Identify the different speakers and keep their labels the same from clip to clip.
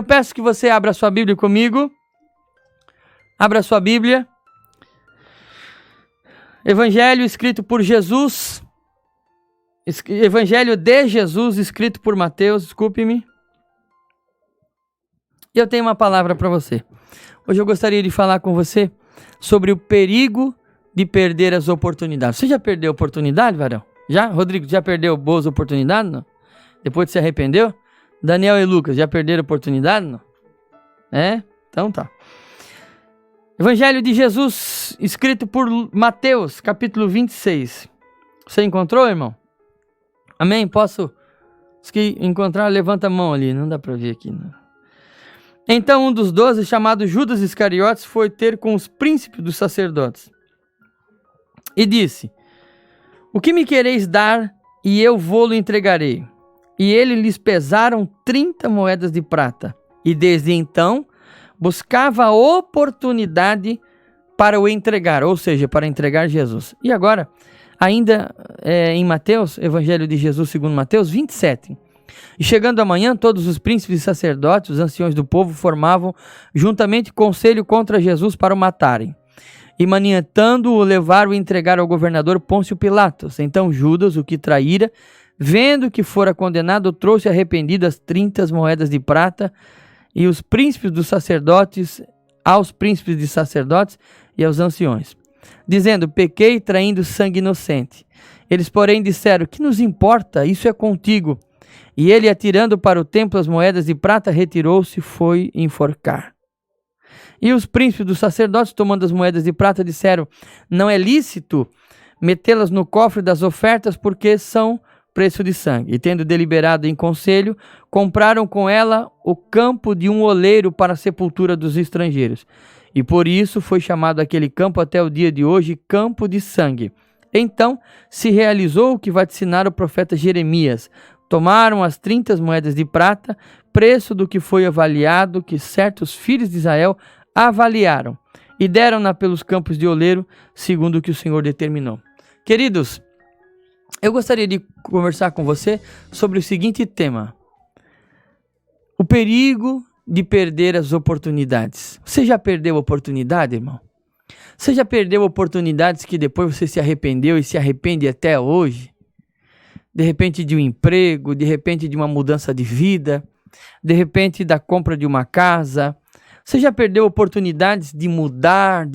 Speaker 1: Eu peço que você abra sua Bíblia comigo. Abra sua Bíblia. Evangelho escrito por Jesus. Evangelho de Jesus, escrito por Mateus, desculpe-me. E eu tenho uma palavra para você. Hoje eu gostaria de falar com você sobre o perigo de perder as oportunidades. Você já perdeu oportunidade, varão? Já? Rodrigo, já perdeu boas oportunidades? Não? Depois de se arrependeu? Daniel e Lucas, já perderam oportunidade? Não? É? Então tá. Evangelho de Jesus, escrito por Mateus, capítulo 26. Você encontrou, irmão? Amém? Posso? Se encontrar, levanta a mão ali. Não dá para ver aqui, não. Então um dos 12, chamado Judas Iscariotes, foi ter com os príncipes dos sacerdotes e disse: o que me quereis dar, e eu vou-lo entregarei. E eles lhes pesaram 30 moedas de prata. E desde então buscava a oportunidade para o entregar, ou seja, para entregar Jesus. E agora, ainda em Mateus, Evangelho de Jesus segundo Mateus 27. E chegando amanhã, todos os príncipes e sacerdotes, os anciões do povo, formavam juntamente conselho contra Jesus para o matarem. E maniatando-o, levaram e entregaram ao governador Pôncio Pilatos. Então Judas, o que traíra, vendo que fora condenado, trouxe arrependido as 30 moedas de prata e os príncipes dos sacerdotes, aos príncipes de sacerdotes e aos anciões, dizendo: pequei traindo sangue inocente. Eles, porém, disseram: que nos importa? Isso é contigo. E ele, atirando para o templo as moedas de prata, retirou-se e foi enforcar. E os príncipes dos sacerdotes, tomando as moedas de prata, disseram: não é lícito metê-las no cofre das ofertas, porque são preço de sangue. E tendo deliberado em conselho, compraram com ela o campo de um oleiro para a sepultura dos estrangeiros. E por isso foi chamado aquele campo até o dia de hoje Campo de Sangue. Então se realizou o que vaticinar o profeta Jeremias. Tomaram as 30 moedas de prata, preço do que foi avaliado, que certos filhos de Israel avaliaram, e deram-na pelos campos de oleiro, segundo o que o Senhor determinou. Queridos, eu gostaria de conversar com você sobre o seguinte tema: o perigo de perder as oportunidades. Você já perdeu oportunidade, irmão? Você já perdeu oportunidades que depois você se arrependeu e se arrepende até hoje? De repente de um emprego, de repente de uma mudança de vida, de repente da compra de uma casa. Você já perdeu oportunidades de mudar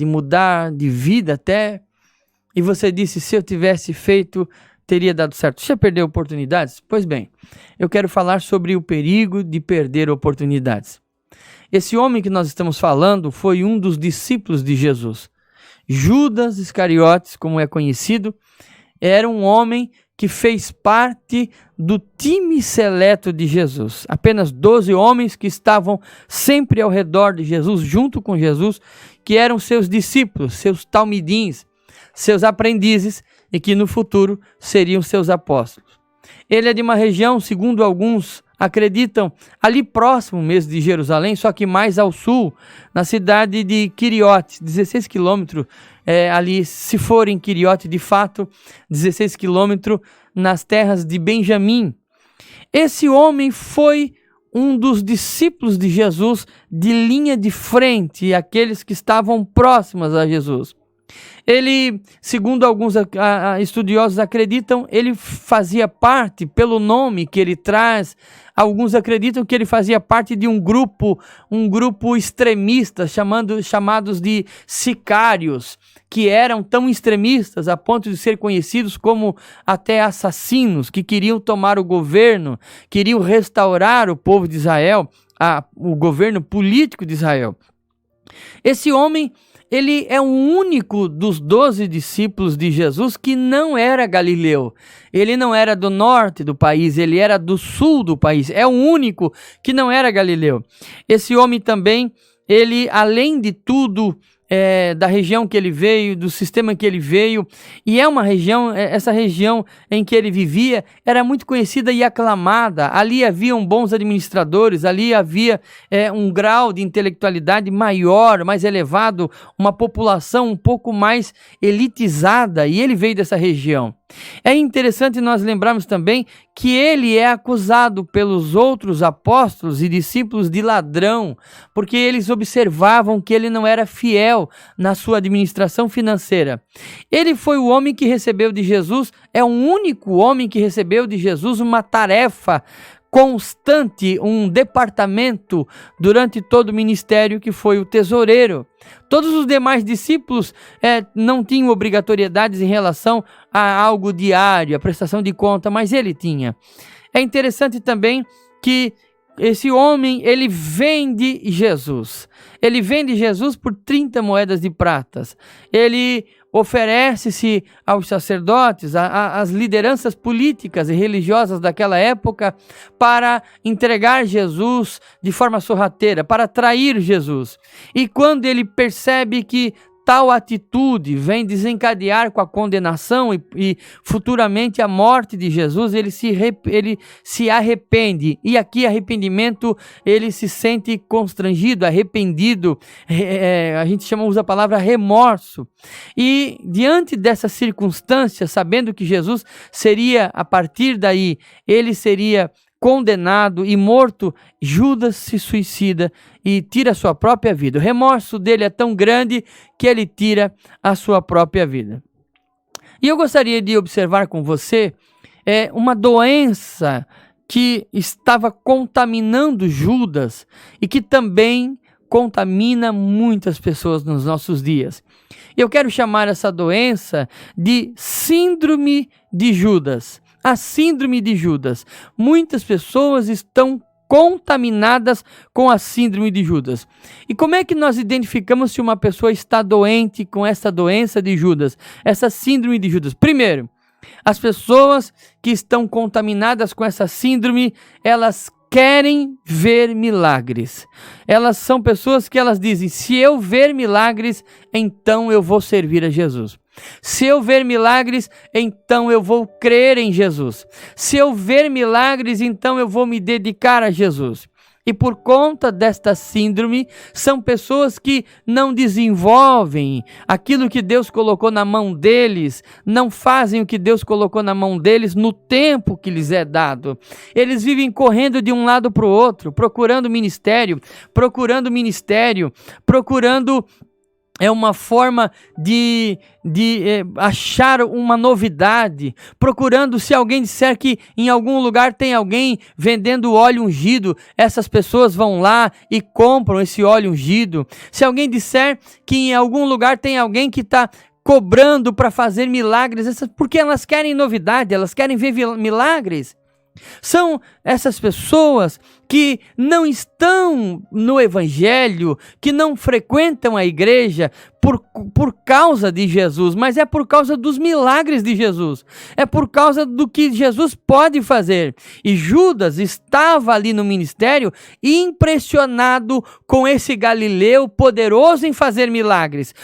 Speaker 1: de vida até? E você disse: se eu tivesse feito, teria dado certo. Você já perdeu oportunidades? Pois bem, eu quero falar sobre o perigo de perder oportunidades. Esse homem que nós estamos falando foi um dos discípulos de Jesus. Judas Iscariotes, como é conhecido, era um homem que fez parte do time seleto de Jesus. Apenas 12 homens que estavam sempre ao redor de Jesus, junto com Jesus, que eram seus discípulos, seus talmidins, seus aprendizes, e que no futuro seriam seus apóstolos. Ele é de uma região, segundo alguns acreditam, ali próximo mesmo de Jerusalém, só que mais ao sul, na cidade de Quiriote, 16 quilômetros, ali, se for em Quiriote de fato, 16 quilômetros nas terras de Benjamim. Esse homem foi um dos discípulos de Jesus de linha de frente, aqueles que estavam próximos a Jesus. Ele, segundo alguns estudiosos acreditam, ele fazia parte, pelo nome que ele traz, alguns acreditam que ele fazia parte de um grupo extremista, chamados de sicários, que eram tão extremistas a ponto de ser conhecidos como até assassinos, que queriam tomar o governo, queriam restaurar o povo de Israel, o governo político de Israel. Esse homem, ele é o único dos 12 discípulos de Jesus que não era galileu. Ele não era do norte do país, ele era do sul do país. É o único que não era galileu. Esse homem também, ele, além de tudo, da região que ele veio, do sistema que ele veio, e é uma região, essa região em que ele vivia, era muito conhecida e aclamada. Ali haviam bons administradores, ali havia um grau de intelectualidade maior, mais elevado, uma população um pouco mais elitizada, e ele veio dessa região. É interessante nós lembrarmos também que ele é acusado pelos outros apóstolos e discípulos de ladrão, porque eles observavam que ele não era fiel na sua administração financeira. Ele foi o homem que recebeu de Jesus, é o único homem que recebeu de Jesus uma tarefa constante, um departamento durante todo o ministério, que foi o tesoureiro. Todos os demais discípulos não tinham obrigatoriedades em relação a algo diário, a prestação de conta, mas ele tinha. É interessante também que esse homem, ele vende Jesus. Ele vende Jesus por 30 moedas de pratas. Ele oferece-se aos sacerdotes, às lideranças políticas e religiosas daquela época, para entregar Jesus de forma sorrateira, para trair Jesus. E quando ele percebe que tal atitude vem desencadear com a condenação e futuramente a morte de Jesus, ele se arrepende. E aqui arrependimento, ele se sente constrangido, arrependido, a gente usa a palavra remorso. E diante dessa circunstância, sabendo que Jesus seria, a partir daí, ele seria condenado e morto, Judas se suicida e tira a sua própria vida. O remorso dele é tão grande que ele tira a sua própria vida. E eu gostaria de observar com você uma doença que estava contaminando Judas e que também contamina muitas pessoas nos nossos dias. Eu quero chamar essa doença de síndrome de Judas. A síndrome de Judas. Muitas pessoas estão contaminadas com a síndrome de Judas. E como é que nós identificamos se uma pessoa está doente com essa doença de Judas, essa síndrome de Judas? Primeiro, as pessoas que estão contaminadas com essa síndrome, elas querem ver milagres. Elas são pessoas que elas dizem: se eu ver milagres, então eu vou servir a Jesus. Se eu ver milagres, então eu vou crer em Jesus. Se eu ver milagres, então eu vou me dedicar a Jesus. E por conta desta síndrome, são pessoas que não desenvolvem aquilo que Deus colocou na mão deles, não fazem o que Deus colocou na mão deles no tempo que lhes é dado. Eles vivem correndo de um lado para o outro, procurando ministério, é uma forma de achar uma novidade, procurando, se alguém disser que em algum lugar tem alguém vendendo óleo ungido, essas pessoas vão lá e compram esse óleo ungido. Se alguém disser que em algum lugar tem alguém que está cobrando para fazer milagres, porque elas querem novidade, elas querem ver milagres. São essas pessoas que não estão no evangelho, que não frequentam a igreja por causa de Jesus, mas é por causa dos milagres de Jesus, é por causa do que Jesus pode fazer. E Judas estava ali no ministério impressionado com esse Galileu poderoso em fazer milagres,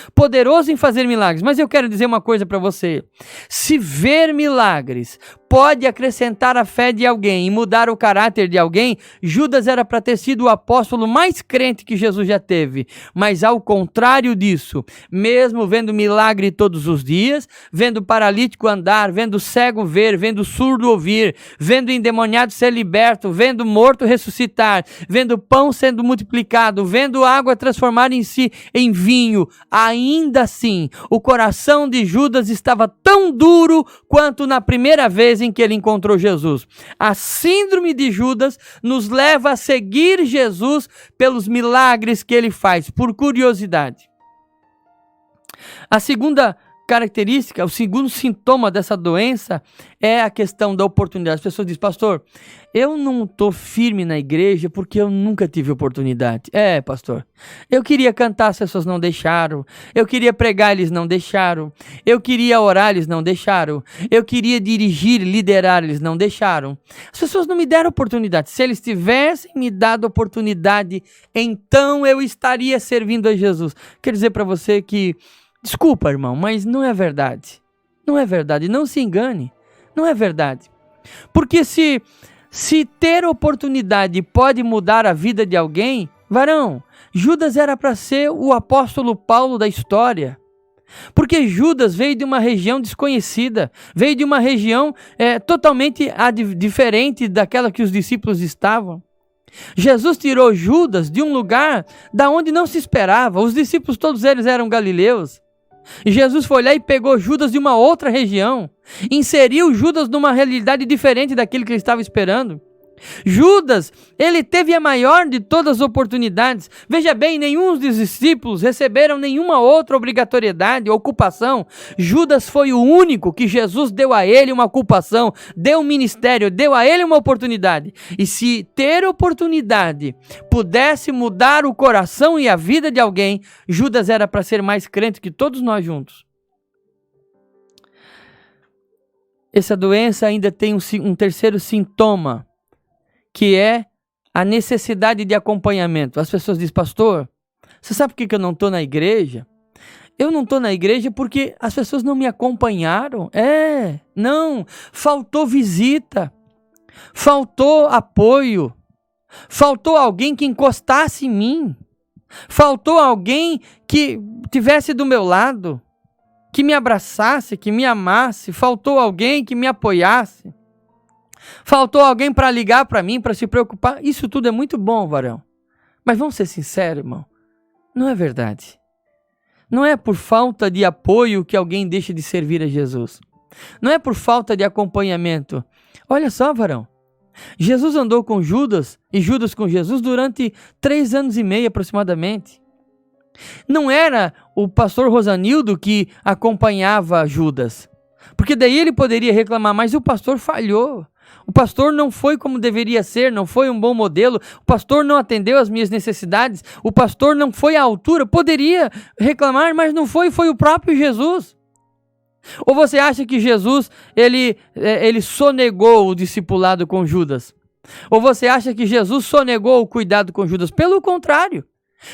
Speaker 1: mas eu quero dizer uma coisa para você: se ver milagres pode acrescentar a fé de alguém e mudar o caráter de alguém, Judas era para ter sido o apóstolo mais crente que Jesus já teve, mas ao contrário disso, mesmo vendo milagre todos os dias, vendo paralítico andar, vendo cego ver, vendo surdo ouvir, vendo endemoniado ser liberto, vendo morto ressuscitar, vendo pão sendo multiplicado, vendo água transformar em vinho, ainda assim, o coração de Judas estava tão duro quanto na primeira vez em que ele encontrou Jesus. A síndrome de Judas nos leva a seguir Jesus pelos milagres que ele faz, por curiosidade. A segunda característica, o segundo sintoma dessa doença é a questão da oportunidade. As pessoas dizem: pastor, eu não estou firme na igreja porque eu nunca tive oportunidade. Pastor, eu queria cantar, as pessoas não deixaram. Eu queria pregar, eles não deixaram. Eu queria orar, eles não deixaram. Eu queria dirigir, liderar, eles não deixaram. As pessoas não me deram oportunidade. Se eles tivessem me dado oportunidade, então eu estaria servindo a Jesus. Quero dizer para você que, desculpa, irmão, mas não é verdade. Não é verdade. Não se engane. Não é verdade. Porque se ter oportunidade pode mudar a vida de alguém, varão, Judas era para ser o apóstolo Paulo da história. Porque Judas veio de uma região desconhecida, veio de uma região totalmente diferente daquela que os discípulos estavam. Jesus tirou Judas de um lugar da onde não se esperava. Os discípulos, todos eles eram galileus. E Jesus foi lá e pegou Judas de uma outra região, inseriu Judas numa realidade diferente daquilo que ele estava esperando. Judas, ele teve a maior de todas as oportunidades. Veja bem, nenhum dos discípulos receberam nenhuma outra obrigatoriedade, ocupação. Judas foi o único que Jesus deu a ele uma ocupação, deu um ministério, deu a ele uma oportunidade. E se ter oportunidade pudesse mudar o coração e a vida de alguém, Judas era para ser mais crente que todos nós juntos. Essa doença ainda tem um terceiro sintoma, que é a necessidade de acompanhamento. As pessoas dizem: pastor, você sabe por que eu não estou na igreja? Eu não estou na igreja porque as pessoas não me acompanharam. Não, faltou visita, faltou apoio, faltou alguém que encostasse em mim, faltou alguém que estivesse do meu lado, que me abraçasse, que me amasse, faltou alguém que me apoiasse. Faltou alguém para ligar para mim, para se preocupar. Isso tudo é muito bom, varão. Mas vamos ser sinceros, irmão. Não é verdade. Não é por falta de apoio que alguém deixa de servir a Jesus. Não é por falta de acompanhamento. Olha só, varão. Jesus andou com Judas e Judas com Jesus durante 3 anos e meio aproximadamente. Não era o pastor Rosanildo que acompanhava Judas. Porque daí ele poderia reclamar, mas o pastor falhou. O pastor não foi como deveria ser, não foi um bom modelo, o pastor não atendeu às minhas necessidades, o pastor não foi à altura. Poderia reclamar, mas não foi, foi o próprio Jesus. Ou você acha que Jesus, ele sonegou o discipulado com Judas? Ou você acha que Jesus sonegou o cuidado com Judas? Pelo contrário,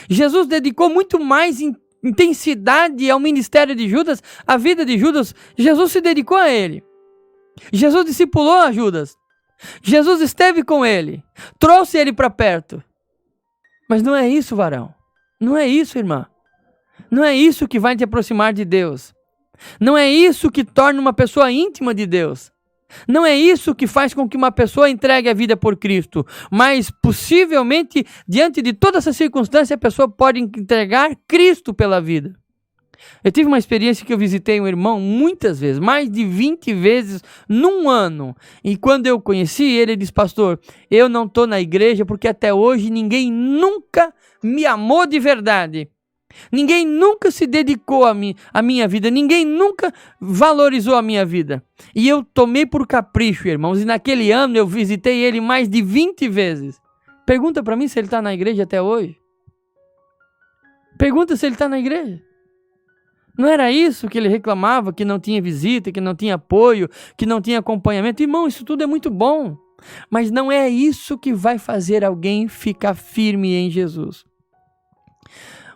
Speaker 1: Jesus dedicou muito mais intensidade ao ministério de Judas, à vida de Judas. Jesus se dedicou a ele. Jesus discipulou a Judas. Jesus esteve com ele, trouxe ele para perto. Mas não é isso, varão. Não é isso, irmã. Não é isso que vai te aproximar de Deus. Não é isso que torna uma pessoa íntima de Deus. Não é isso que faz com que uma pessoa entregue a vida por Cristo. Mas possivelmente, diante de toda essa circunstância, a pessoa pode entregar Cristo pela vida. Eu tive uma experiência que eu visitei um irmão muitas vezes, mais de 20 vezes num ano. E quando eu conheci ele, ele disse: pastor, eu não estou na igreja porque até hoje ninguém nunca me amou de verdade. Ninguém nunca se dedicou à minha vida. Ninguém nunca valorizou a minha vida. E eu tomei por capricho, irmãos. E naquele ano eu visitei ele mais de 20 vezes. Pergunta para mim se ele está na igreja até hoje. Pergunta se ele está na igreja. Não era isso que ele reclamava, que não tinha visita, que não tinha apoio, que não tinha acompanhamento? Irmão, isso tudo é muito bom, mas não é isso que vai fazer alguém ficar firme em Jesus.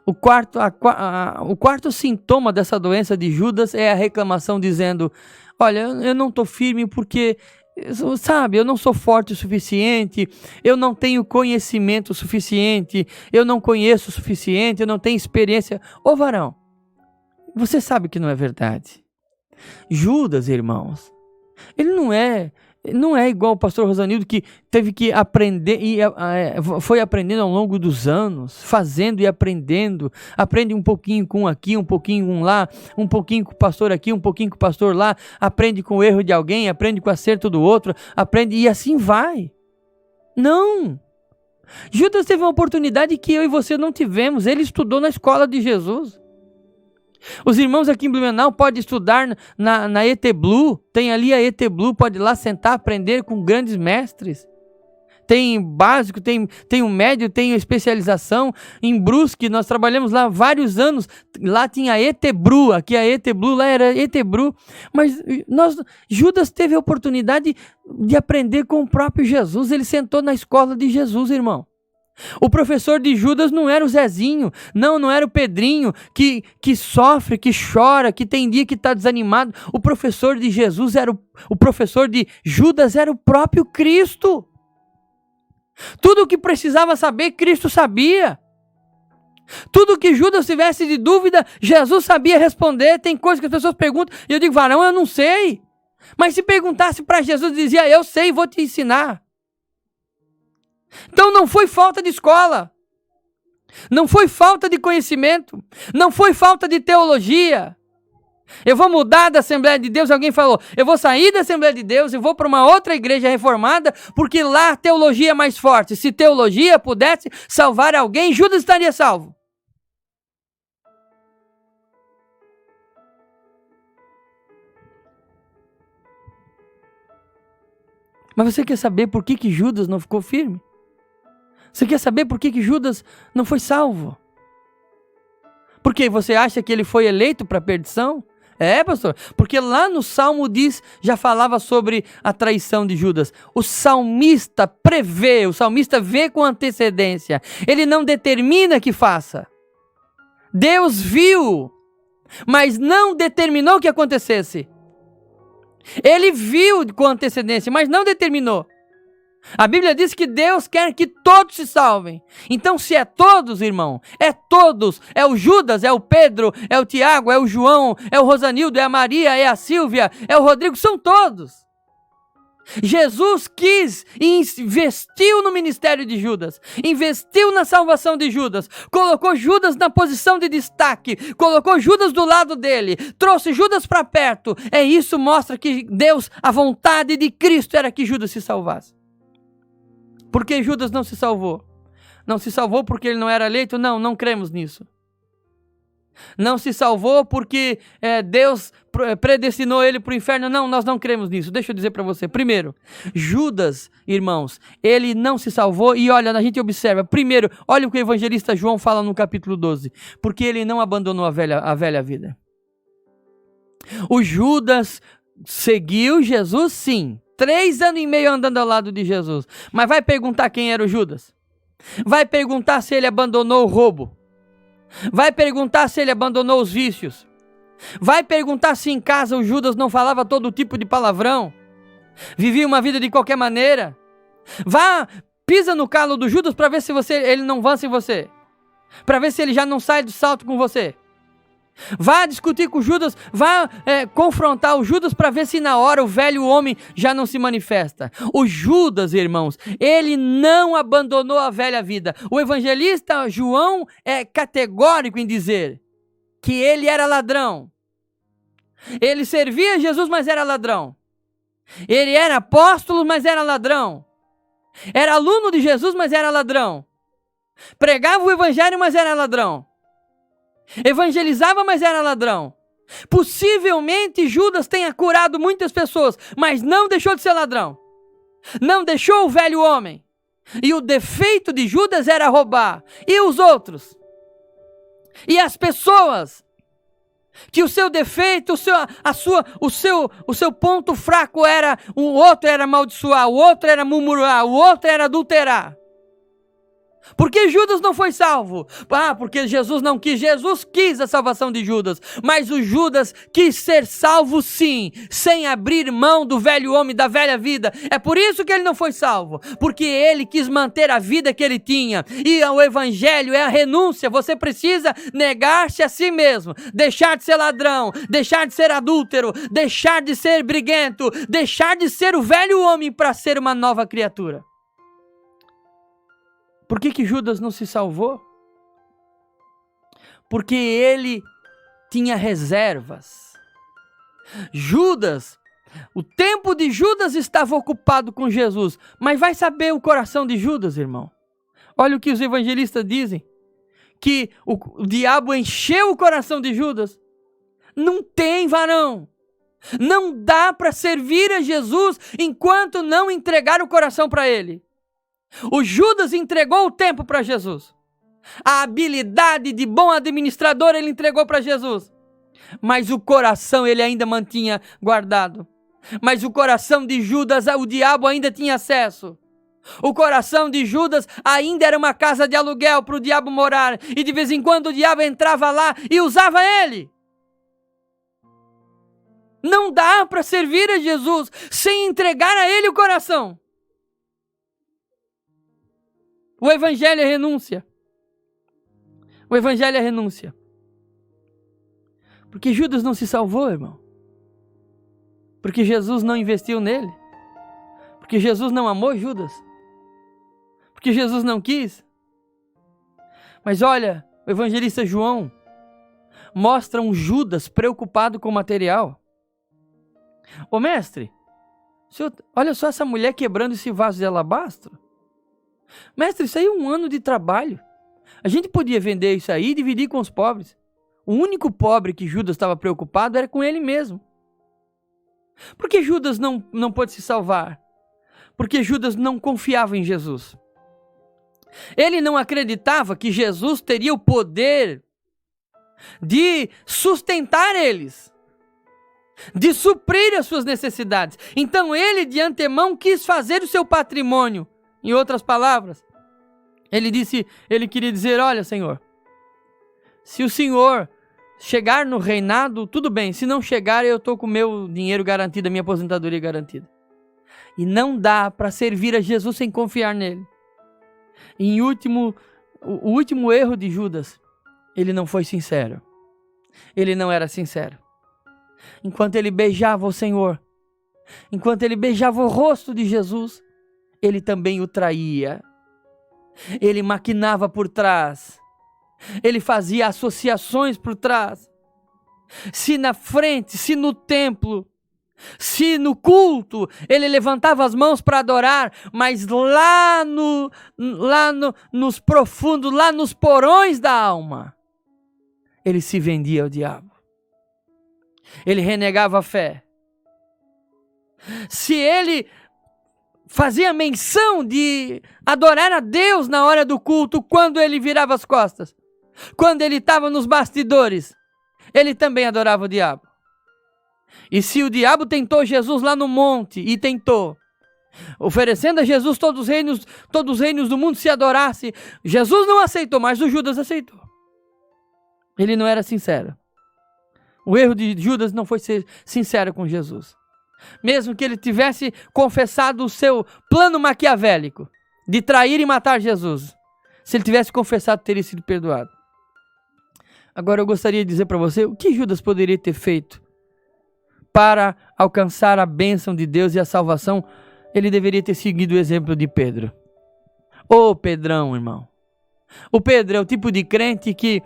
Speaker 1: O quarto sintoma dessa doença de Judas é a reclamação dizendo: olha, eu não estou firme porque, sabe, eu não sou forte o suficiente, eu não tenho conhecimento suficiente, eu não conheço o suficiente, eu não tenho experiência. Ô varão, você sabe que não é verdade. Judas, irmãos, ele não é igual o pastor Rosanildo, que teve que aprender e foi aprendendo ao longo dos anos, fazendo e aprendendo. Aprende um pouquinho com um aqui, um pouquinho com um lá, um pouquinho com o pastor aqui, um pouquinho com o pastor lá, aprende com o erro de alguém, aprende com o acerto do outro, aprende e assim vai. Não! Judas teve uma oportunidade que eu e você não tivemos. Ele estudou na escola de Jesus. Os irmãos aqui em Blumenau podem estudar na ET Blue, tem ali a ET Blue, pode ir lá sentar, aprender com grandes mestres. Tem básico, tem o médio, tem a especialização. Em Brusque, nós trabalhamos lá vários anos, lá tinha a ET Bru, aqui a ET Blue, lá era ET Bru. Mas Judas teve a oportunidade de aprender com o próprio Jesus, ele sentou na escola de Jesus, irmão. O professor de Judas não era o Zezinho, não era o Pedrinho, que sofre, que chora, que tem dia que está desanimado. O professor de Jesus o professor de Judas era o próprio Cristo. Tudo o que precisava saber, Cristo sabia. Tudo que Judas tivesse de dúvida, Jesus sabia responder. Tem coisas que as pessoas perguntam e eu digo, varão, eu não sei. Mas se perguntasse para Jesus, dizia, eu sei, vou te ensinar. Então não foi falta de escola. Não foi falta de conhecimento. Não foi falta de teologia. Eu vou mudar da Assembleia de Deus. Alguém falou, eu vou sair da Assembleia de Deus e vou para uma outra igreja reformada, porque lá a teologia é mais forte. Se teologia pudesse salvar alguém, Judas estaria salvo. Mas você quer saber por que Judas não ficou firme? Você quer saber por que Judas não foi salvo? Porque você acha que ele foi eleito para a perdição? É, pastor, porque lá no Salmo já falava sobre a traição de Judas. O salmista prevê, o salmista vê com antecedência. Ele não determina que faça. Deus viu, mas não determinou que acontecesse. Ele viu com antecedência, mas não determinou. A Bíblia diz que Deus quer que todos se salvem. Então, se é todos, irmão, é todos. É o Judas, é o Pedro, é o Tiago, é o João, é o Rosanildo, é a Maria, é a Silvia, é o Rodrigo, são todos. Jesus quis e investiu no ministério de Judas, investiu na salvação de Judas, colocou Judas na posição de destaque, colocou Judas do lado dele, trouxe Judas para perto. Isso mostra que Deus, a vontade de Cristo era que Judas se salvasse. Por que Judas não se salvou? Não se salvou porque ele não era eleito? Não, não cremos nisso. Não se salvou porque Deus predestinou ele para o inferno? Não, nós não cremos nisso. Deixa eu dizer para você. Primeiro, Judas, irmãos, ele não se salvou e olha, a gente observa. Primeiro, olha o que o evangelista João fala no capítulo 12. Porque ele não abandonou a velha vida. O Judas seguiu Jesus, sim. 3 anos e meio andando ao lado de Jesus. Mas vai perguntar quem era o Judas? Vai perguntar se ele abandonou o roubo? Vai perguntar se ele abandonou os vícios? Vai perguntar se em casa o Judas não falava todo tipo de palavrão? Vivia uma vida de qualquer maneira? Pisa no calo do Judas para ver se ele não avança em você. Para ver se ele já não sai do salto com você. Vá discutir com Judas, vá confrontar o Judas para ver se na hora o velho homem já não se manifesta. O Judas, irmãos, ele não abandonou a velha vida. O evangelista João é categórico em dizer que ele era ladrão. Ele servia Jesus, mas era ladrão. Ele era apóstolo, mas era ladrão. Era aluno de Jesus, mas era ladrão. Pregava o evangelho, mas era ladrão. Evangelizava, mas era ladrão. Possivelmente Judas tenha curado muitas pessoas, mas não deixou de ser ladrão. Não deixou o velho homem. E o defeito de Judas era roubar. E os outros? E as pessoas? Que o seu defeito, o seu ponto fraco era, o outro era amaldiçoar, o outro era murmurar, o outro era adulterar. Por que Judas não foi salvo? Porque Jesus não quis. Jesus quis a salvação de Judas, mas o Judas quis ser salvo sim, sem abrir mão do velho homem, da velha vida. É por isso que ele não foi salvo, porque ele quis manter a vida que ele tinha. E o evangelho é a renúncia. Você precisa negar-se a si mesmo, deixar de ser ladrão, deixar de ser adúltero, deixar de ser briguento, deixar de ser o velho homem para ser uma nova criatura. Por que Judas não se salvou? Porque ele tinha reservas. O tempo de Judas estava ocupado com Jesus. Mas vai saber o coração de Judas, irmão. Olha o que os evangelistas dizem. Que o diabo encheu o coração de Judas. Não tem, varão. Não dá para servir a Jesus enquanto não entregar o coração para ele. O Judas entregou o tempo para Jesus. A habilidade de bom administrador ele entregou para Jesus. Mas o coração ele ainda mantinha guardado. Mas o coração de Judas, o diabo ainda tinha acesso. O coração de Judas ainda era uma casa de aluguel para o diabo morar. E de vez em quando o diabo entrava lá e usava ele. Não dá para servir a Jesus sem entregar a ele o coração. O evangelho é renúncia. O evangelho é renúncia. Porque Judas não se salvou, irmão. Porque Jesus não investiu nele. Porque Jesus não amou Judas. Porque Jesus não quis. Mas olha, o evangelista João mostra um Judas preocupado com o material. Ô mestre, olha só essa mulher quebrando esse vaso de alabastro. Mestre, isso aí é um ano de trabalho. A gente podia vender isso aí e dividir com os pobres. O único pobre que Judas estava preocupado era com ele mesmo. Por que Judas não pôde se salvar? Porque Judas não confiava em Jesus. Ele não acreditava que Jesus teria o poder de sustentar eles, de suprir as suas necessidades. Então ele de antemão quis fazer o seu patrimônio. Em outras palavras, ele queria dizer: olha, Senhor, se o Senhor chegar no reinado, tudo bem. Se não chegar, eu estou com o meu dinheiro garantido, a minha aposentadoria garantida. E não dá para servir a Jesus sem confiar nele. E o último erro de Judas, ele não foi sincero. Ele não era sincero. Enquanto ele beijava o Senhor, enquanto ele beijava o rosto de Jesus, ele também o traía. Ele maquinava por trás. Ele fazia associações por trás. Se na frente, se no templo, se no culto, ele levantava as mãos para adorar, mas nos profundos, lá nos porões da alma, ele se vendia ao diabo. Ele renegava a fé. Se ele fazia menção de adorar a Deus na hora do culto, quando ele virava as costas, quando ele estava nos bastidores, ele também adorava o diabo. E se o diabo tentou Jesus lá no monte, e tentou, oferecendo a Jesus todos os reinos do mundo se adorasse, Jesus não aceitou, mas o Judas aceitou. Ele não era sincero. O erro de Judas não foi ser sincero com Jesus. Mesmo que ele tivesse confessado o seu plano maquiavélico de trair e matar Jesus, se ele tivesse confessado, teria sido perdoado. Agora eu gostaria de dizer para você o que Judas poderia ter feito para alcançar a bênção de Deus e a salvação. Ele deveria ter seguido o exemplo de Pedro. Ô Pedrão, irmão. O Pedro é o tipo de crente que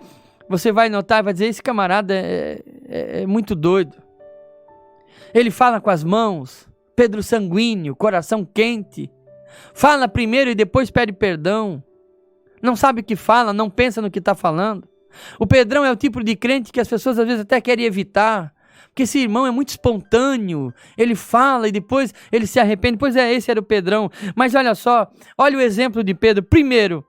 Speaker 1: você vai notar e vai dizer: esse camarada é muito doido. Ele fala com as mãos. Pedro sanguíneo, coração quente. Fala primeiro e depois pede perdão. Não sabe o que fala, não pensa no que está falando. O Pedrão é o tipo de crente que as pessoas às vezes até querem evitar. Porque esse irmão é muito espontâneo. Ele fala e depois ele se arrepende. Pois é, esse era o Pedrão. Mas olha só, olha o exemplo de Pedro. Primeiro,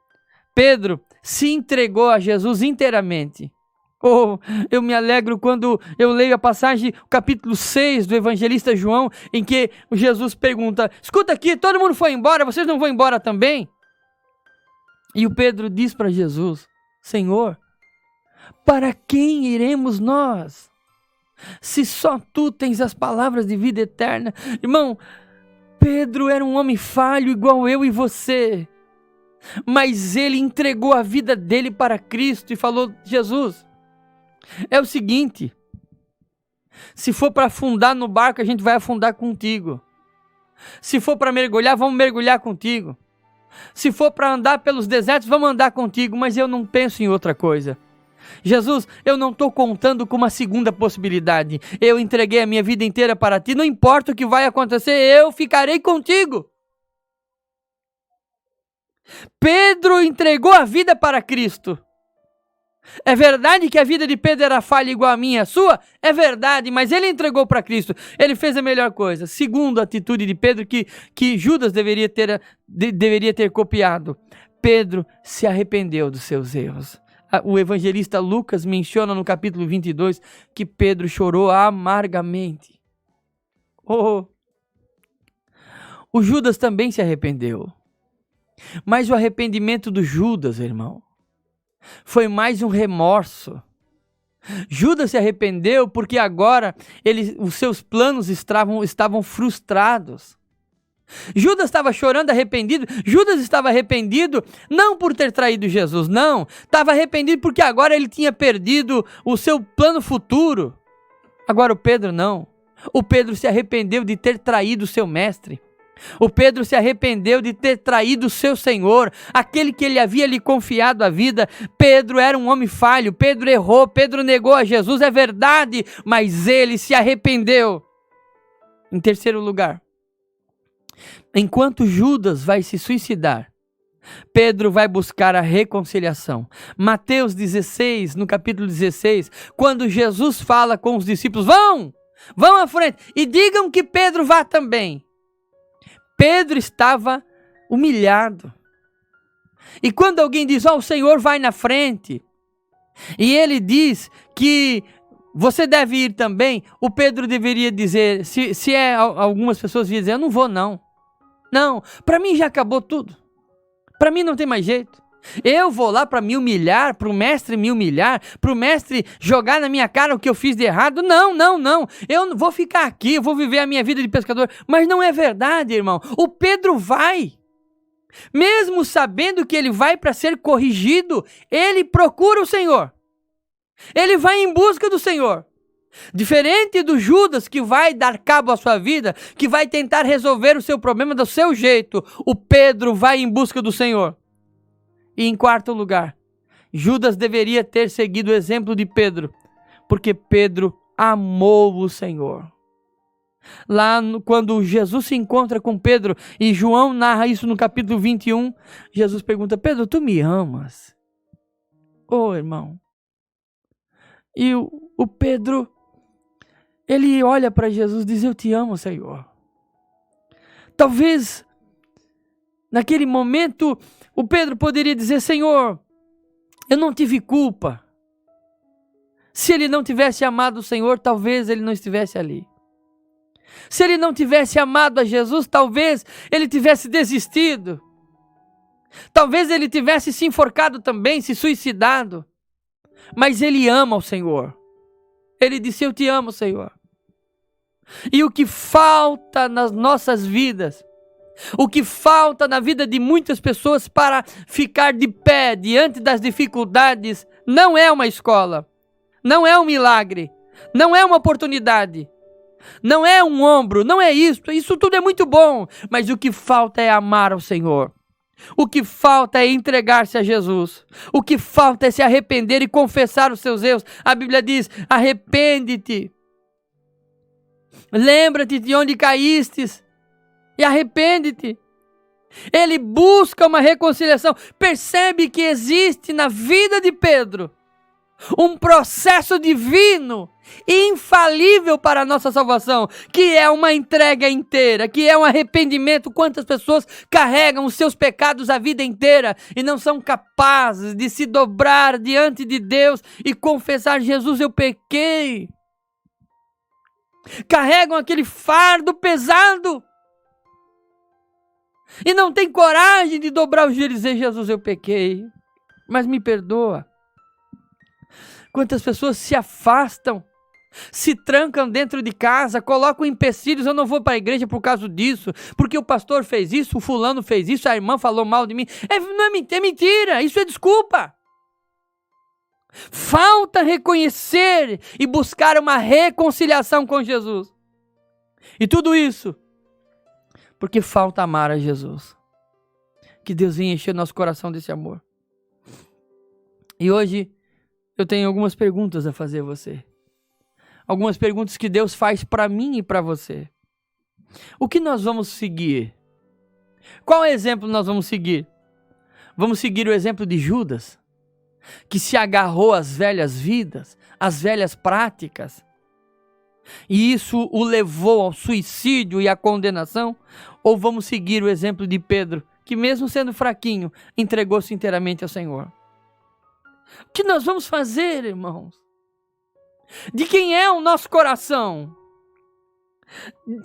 Speaker 1: Pedro se entregou a Jesus inteiramente. Oh, eu me alegro quando eu leio a passagem, o capítulo 6 do evangelista João, em que Jesus pergunta: escuta aqui, todo mundo foi embora, vocês não vão embora também? E o Pedro diz para Jesus: Senhor, para quem iremos nós? Se só tu tens as palavras de vida eterna. Irmão, Pedro era um homem falho igual eu e você. Mas ele entregou a vida dele para Cristo e falou: Jesus, é o seguinte, se for para afundar no barco, a gente vai afundar contigo. Se for para mergulhar, vamos mergulhar contigo. Se for para andar pelos desertos, vamos andar contigo, mas eu não penso em outra coisa. Jesus, eu não estou contando com uma segunda possibilidade. Eu entreguei a minha vida inteira para ti, não importa o que vai acontecer, eu ficarei contigo. Pedro entregou a vida para Cristo. É verdade que a vida de Pedro era falha igual a minha, a sua? É verdade, mas ele entregou para Cristo. Ele fez a melhor coisa. Segundo a atitude de Pedro, que Judas deveria ter copiado. Pedro se arrependeu dos seus erros. O evangelista Lucas menciona no capítulo 22 que Pedro chorou amargamente. O Judas também se arrependeu. Mas o arrependimento do Judas, irmão, foi mais um remorso. Judas se arrependeu porque agora os seus planos estavam frustrados. Judas estava chorando arrependido. Judas estava arrependido não por ter traído Jesus, não. Estava arrependido porque agora ele tinha perdido o seu plano futuro. Agora o Pedro não. O Pedro se arrependeu de ter traído o seu mestre. O Pedro se arrependeu de ter traído o seu Senhor, aquele que ele havia lhe confiado a vida. Pedro era um homem falho, Pedro errou, Pedro negou a Jesus, é verdade, mas ele se arrependeu. Em terceiro lugar, enquanto Judas vai se suicidar, Pedro vai buscar a reconciliação. Mateus 16, no capítulo 16, quando Jesus fala com os discípulos, vão à frente e digam que Pedro vá também. Pedro estava humilhado. E quando alguém diz, o Senhor vai na frente, e ele diz que você deve ir também, o Pedro deveria dizer, algumas pessoas iam dizer, eu não vou não. Não, para mim já acabou tudo. Para mim não tem mais jeito. Eu vou lá para me humilhar, para o mestre me humilhar, para o mestre jogar na minha cara o que eu fiz de errado. Não. Eu vou ficar aqui, eu vou viver a minha vida de pescador. Mas não é verdade, irmão. O Pedro vai. Mesmo sabendo que ele vai para ser corrigido, ele procura o Senhor. Ele vai em busca do Senhor. Diferente do Judas que vai dar cabo à sua vida, que vai tentar resolver o seu problema do seu jeito, o Pedro vai em busca do Senhor. E em quarto lugar, Judas deveria ter seguido o exemplo de Pedro, porque Pedro amou o Senhor. Quando Jesus se encontra com Pedro, e João narra isso no capítulo 21, Jesus pergunta, Pedro, tu me amas? Irmão. E o Pedro, ele olha para Jesus e diz, eu te amo, Senhor. Talvez, naquele momento, o Pedro poderia dizer, Senhor, eu não tive culpa. Se ele não tivesse amado o Senhor, talvez ele não estivesse ali. Se ele não tivesse amado a Jesus, talvez ele tivesse desistido. Talvez ele tivesse se enforcado também, se suicidado. Mas ele ama o Senhor. Ele disse, eu te amo, Senhor. E o que falta nas nossas vidas, o que falta na vida de muitas pessoas para ficar de pé diante das dificuldades, não é uma escola, não é um milagre, não é uma oportunidade, não é um ombro, não é isso tudo é muito bom, mas o que falta é amar ao Senhor. O que falta é entregar-se a Jesus. O que falta é se arrepender e confessar os seus erros. A Bíblia diz, arrepende-te. Lembra-te de onde caístes e arrepende-te. Ele busca uma reconciliação. Percebe que existe na vida de Pedro um processo divino, infalível para a nossa salvação, que é uma entrega inteira, que é um arrependimento. Quantas pessoas carregam os seus pecados a vida inteira e não são capazes de se dobrar diante de Deus e confessar, Jesus, eu pequei. Carregam aquele fardo pesado e não tem coragem de dobrar os joelhos e dizer, Jesus, eu pequei, mas me perdoa. Quantas pessoas se afastam, se trancam dentro de casa, colocam empecilhos, eu não vou para a igreja por causa disso, porque o pastor fez isso, o fulano fez isso, a irmã falou mal de mim. É mentira, isso é desculpa. Falta reconhecer e buscar uma reconciliação com Jesus. E tudo isso porque falta amar a Jesus. Que Deus venha encher nosso coração desse amor. E hoje eu tenho algumas perguntas a fazer a você. Algumas perguntas que Deus faz para mim e para você. O que nós vamos seguir? Qual exemplo nós vamos seguir? Vamos seguir o exemplo de Judas, que se agarrou às velhas vidas, às velhas práticas, e isso o levou ao suicídio e à condenação? Ou vamos seguir o exemplo de Pedro, que mesmo sendo fraquinho, entregou-se inteiramente ao Senhor? O que nós vamos fazer, irmãos? De quem é o nosso coração?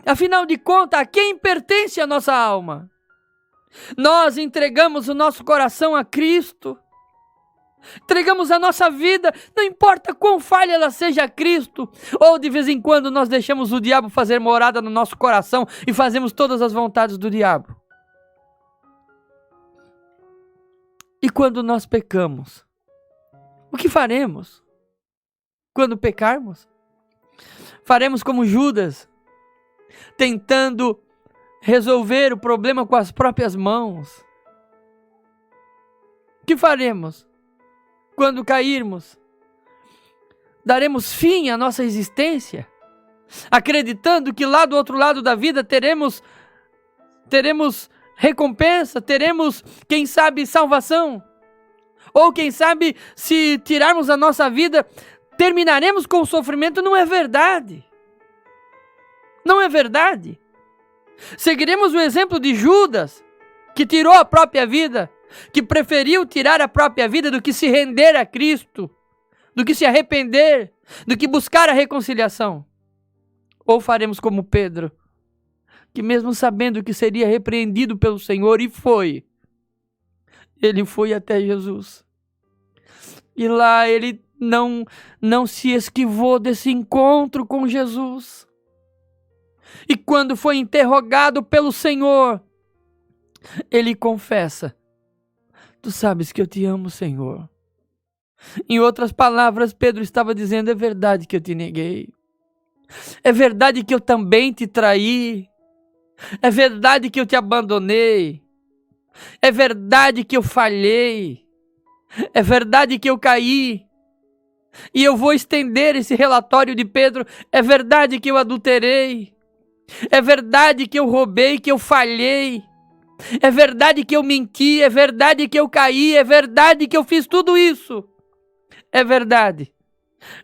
Speaker 1: Afinal de contas, a quem pertence a nossa alma? Nós entregamos o nosso coração a Cristo? Entregamos a nossa vida, não importa quão falha ela seja a Cristo, ou de vez em quando nós deixamos o diabo fazer morada no nosso coração e fazemos todas as vontades do diabo. E quando nós pecamos, o que faremos? Quando pecarmos? Faremos como Judas, tentando resolver o problema com as próprias mãos. O que faremos? Quando cairmos, daremos fim à nossa existência, acreditando que lá do outro lado da vida teremos recompensa, teremos, quem sabe, salvação. Ou quem sabe, se tirarmos a nossa vida, terminaremos com o sofrimento. Não é verdade. Não é verdade. Seguiremos o exemplo de Judas, que tirou a própria vida, que preferiu tirar a própria vida do que se render a Cristo, do que se arrepender, do que buscar a reconciliação. Ou faremos como Pedro, que mesmo sabendo que seria repreendido pelo Senhor, ele foi até Jesus. E lá ele não se esquivou desse encontro com Jesus. E quando foi interrogado pelo Senhor, ele confessa: tu sabes que eu te amo, Senhor. Em outras palavras, Pedro estava dizendo: é verdade que eu te neguei. É verdade que eu também te traí. É verdade que eu te abandonei. É verdade que eu falhei. É verdade que eu caí. E eu vou estender esse relatório de Pedro. É verdade que eu adulterei. É verdade que eu roubei, que eu falhei. É verdade que eu menti. É verdade que eu caí. É verdade que eu fiz tudo isso. É verdade.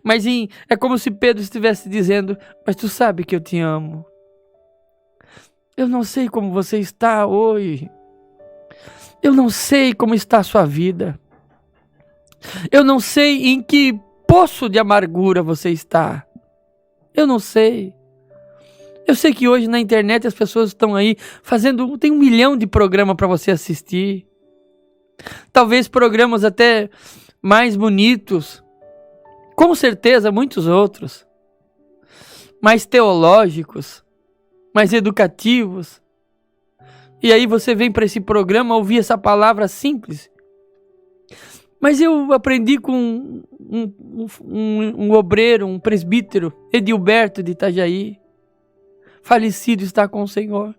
Speaker 1: Mas é como se Pedro estivesse dizendo: mas tu sabe que eu te amo. Eu não sei como você está hoje. Eu não sei como está a sua vida. Eu não sei em que poço de amargura você está. Eu não sei. Eu sei que hoje na internet as pessoas estão aí fazendo... Tem 1 milhão de programas para você assistir. Talvez programas até mais bonitos. Com certeza muitos outros. Mais teológicos. Mais educativos. E aí você vem para esse programa ouvir essa palavra simples. Mas eu aprendi com um obreiro, um presbítero, Edilberto de Itajaí, falecido, está com o Senhor.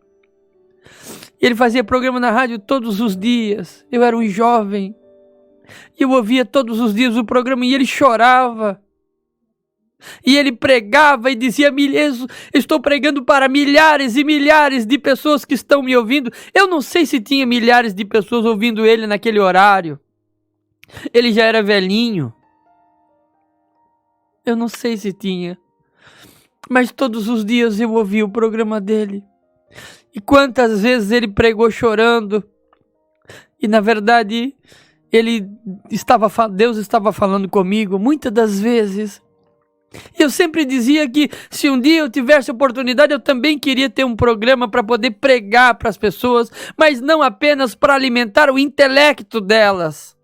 Speaker 1: Ele fazia programa na rádio todos os dias. Eu era um jovem. E eu ouvia todos os dias o programa e ele chorava. E ele pregava e dizia: estou pregando para milhares e milhares de pessoas que estão me ouvindo. Eu não sei se tinha milhares de pessoas ouvindo ele naquele horário. Ele já era velhinho. Eu não sei se tinha. Mas todos os dias eu ouvia o programa dele. E quantas vezes ele pregou chorando. E na verdade, Deus estava falando comigo muitas das vezes. Eu sempre dizia que se um dia eu tivesse oportunidade, eu também queria ter um programa para poder pregar para as pessoas, mas não apenas para alimentar o intelecto delas.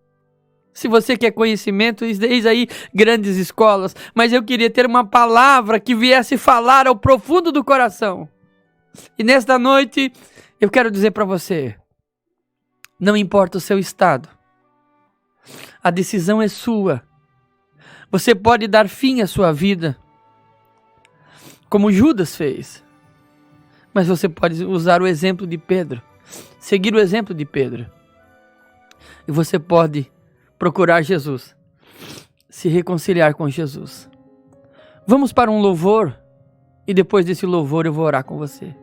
Speaker 1: Se você quer conhecimento, eis aí grandes escolas, mas eu queria ter uma palavra que viesse falar ao profundo do coração. E nesta noite, eu quero dizer para você, não importa o seu estado, a decisão é sua. Você pode dar fim à sua vida, como Judas fez. Mas você pode usar o exemplo de Pedro, seguir o exemplo de Pedro. E você pode procurar Jesus, se reconciliar com Jesus. Vamos para um louvor, e depois desse louvor eu vou orar com você.